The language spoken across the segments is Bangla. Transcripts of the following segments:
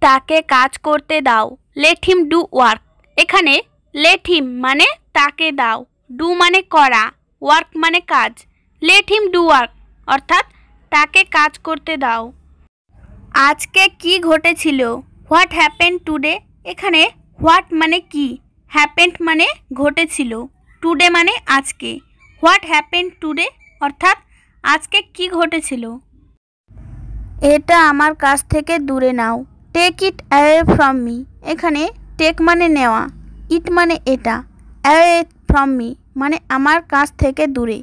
তাকে কাজ করতে দাও। Let him do work. এখানে লেট হিম মানে তাকে দাও, ডু মানে করা, ওয়ার্ক মানে কাজ। লেট হিম ডু ওয়ার্ক অর্থাৎ তাকে কাজ করতে দাও। আজকে কি ঘটেছিল? What happened today. এখানে হোয়াট মানে কি, হ্যাপেন্ড মানে ঘটেছিল, টুডে মানে আজকে। হোয়াট হ্যাপেন্ড টুডে অর্থাৎ আজকে কি ঘটেছিল। এটা আমার কাছ থেকে দূরে নাও। Take it away from me. এখানে টেক মানে নেওয়া, ইট মানে এটা, অ্যাওয়ে ফ্রম মি মানে আমার কাছ থেকে দূরে।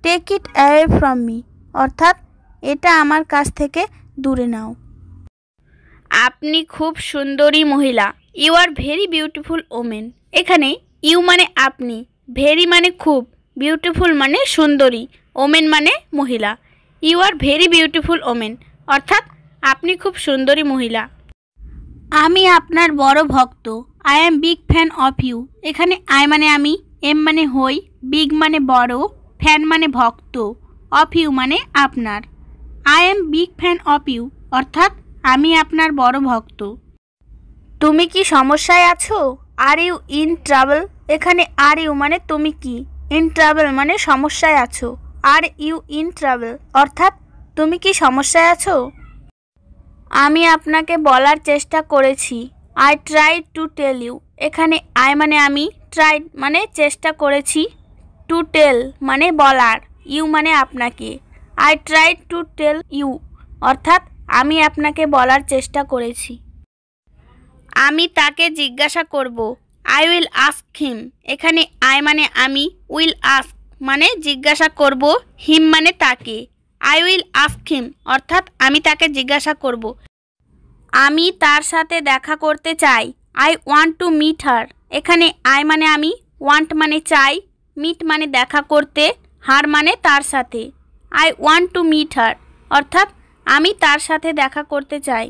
Take it away from me অর্থাৎ এটা আমার কাছ থেকে দূরে নাও। আপনি খুব সুন্দরী মহিলা। You are very beautiful women. এখানে ইউ মানে আপনি, ভেরি মানে খুব, বিউটিফুল মানে সুন্দরী, ওমেন মানে মহিলা। You are very beautiful women অর্থাৎ আপনি খুব সুন্দরী মহিলা। আমি আপনার বড় ভক্ত। I am big fan of you. এখানে আই মানে আমি, এম মানে হই, বিগ মানে বড়, ফ্যান মানে ভক্ত, অফ ইউ মানে আপনার। I am big fan of you অর্থাৎ আমি আপনার বড় ভক্ত। তুমি কি সমস্যায় আছো? Are you in trouble. এখানে আর ইউ মানে তুমি কি, ইন ট্রাবল মানে সমস্যায় আছো। আর ইউ ইন ট্রাবল অর্থাৎ তুমি কি সমস্যায় আছো? আমি আপনাকে বলার চেষ্টা করেছি। I try to tell you. এখানে আই মানে আমি, ট্রাই মানে চেষ্টা করেছি, টু টেল মানে বলার, ইউ মানে আপনাকে। I try to tell you অর্থাৎ আমি আপনাকে বলার চেষ্টা করেছি। আমি তাকে জিজ্ঞাসা করব। I will ask him. এখানে আই মানে আমি, উইল আস্ক মানে জিজ্ঞাসা করব, হিম মানে তাকে। আই উইল আস্ক হিম অর্থাৎ আমি তাকে জিজ্ঞাসা করব। আমি তার সাথে দেখা করতে চাই। I want to meet her. এখানে আই মানে আমি, ওয়ান্ট মানে চাই, মিট মানে দেখা করতে, হার মানে তার সাথে। I want to meet her অর্থাৎ আমি তার সাথে দেখা করতে চাই।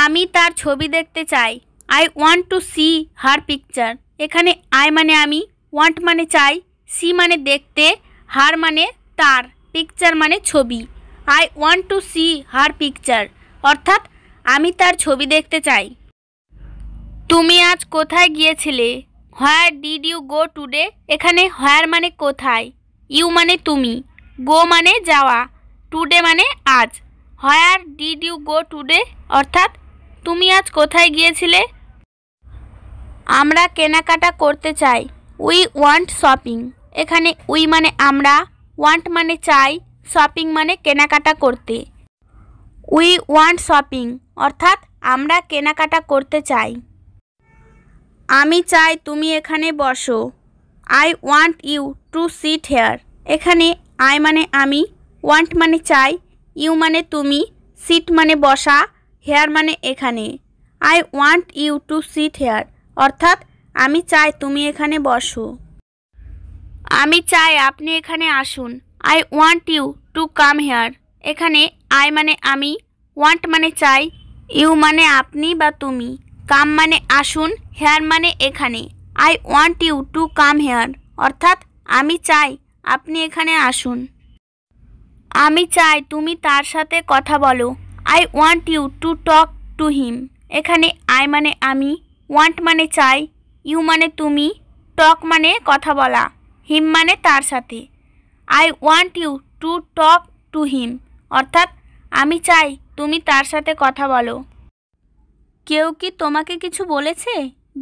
আমি তার ছবি দেখতে চাই। I want to see her picture. এখানে আই মানে আমি, ওয়ান্ট মানে চাই, সি মানে দেখতে, হার মানে তার, পিকচার মানে ছবি। I want to see her picture অর্থাৎ আমি তার ছবি দেখতে চাই। তুমি আজ কোথায় গিয়েছিলে? Where did you go today. এখানে হোয়ার মানে কোথায়, ইউ মানে তুমি, গো মানে যাওয়া, টুডে মানে আজ। Where did you go today অর্থাৎ তুমি আজ কোথায় গিয়েছিলে। আমরা কেনাকাটা করতে চাই। We want shopping. এখানে উই মানে আমরা, ওয়ান্ট মানে চাই, শপিং মানে কেনাকাটা করতে। উই ওয়ান্ট শপিং অর্থাৎ আমরা কেনাকাটা করতে চাই। আমি চাই তুমি এখানে বসো। I want you to sit here. এখানে আই মানে আমি, ওয়ান্ট মানে চাই, ইউ মানে তুমি, সিট মানে বসা, হেয়ার মানে এখানে। I want you to sit here অর্থাৎ আমি চাই তুমি এখানে বসো। আমি চাই আপনি এখানে আসুন। I want you to come here. এখানে আই মানে আমি, ওয়ান্ট মানে চাই, ইউ মানে আপনি বা তুমি, কাম মানে আসুন, হেয়ার মানে এখানে। I want you to come here অর্থাৎ আমি চাই আপনি এখানে আসুন। আমি চাই তুমি তার সাথে কথা বলো। I want you to talk to him. এখানে আই মানে আমি, ওয়ান্ট মানে চাই, ইউ মানে তুমি, টক মানে কথা বলা, হিম মানে তার সাথে। I want you to talk to him অর্থাৎ আমি চাই তুমি তার সাথে কথা বলো। কেউ কি তোমাকে কিছু বলেছে?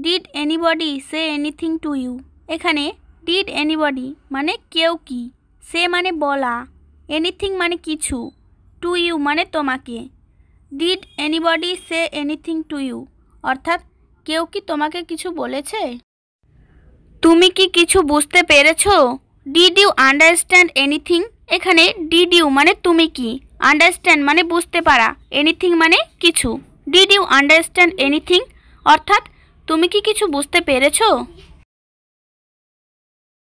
Did anybody say anything to you. এখানে ডিড এনিবডি মানে কেউ কি, সে মানে বলা, এনিথিং মানে কিছু, টু ইউ মানে তোমাকে। Did anybody say anything to you অর্থাৎ কেউ কি তোমাকে কিছু বলেছে? তুমি কি কিছু বুঝতে পেরেছো? Did you understand anything. এখানে ডিড ইউ মানে তুমি কি, আন্ডারস্ট্যান্ড মানে বুঝতে পারা, এনিথিং মানে কিছু। ডিড ইউ আন্ডারস্ট্যান্ড এনিথিং অর্থাৎ তুমি কি কিছু বুঝতে পেরেছো?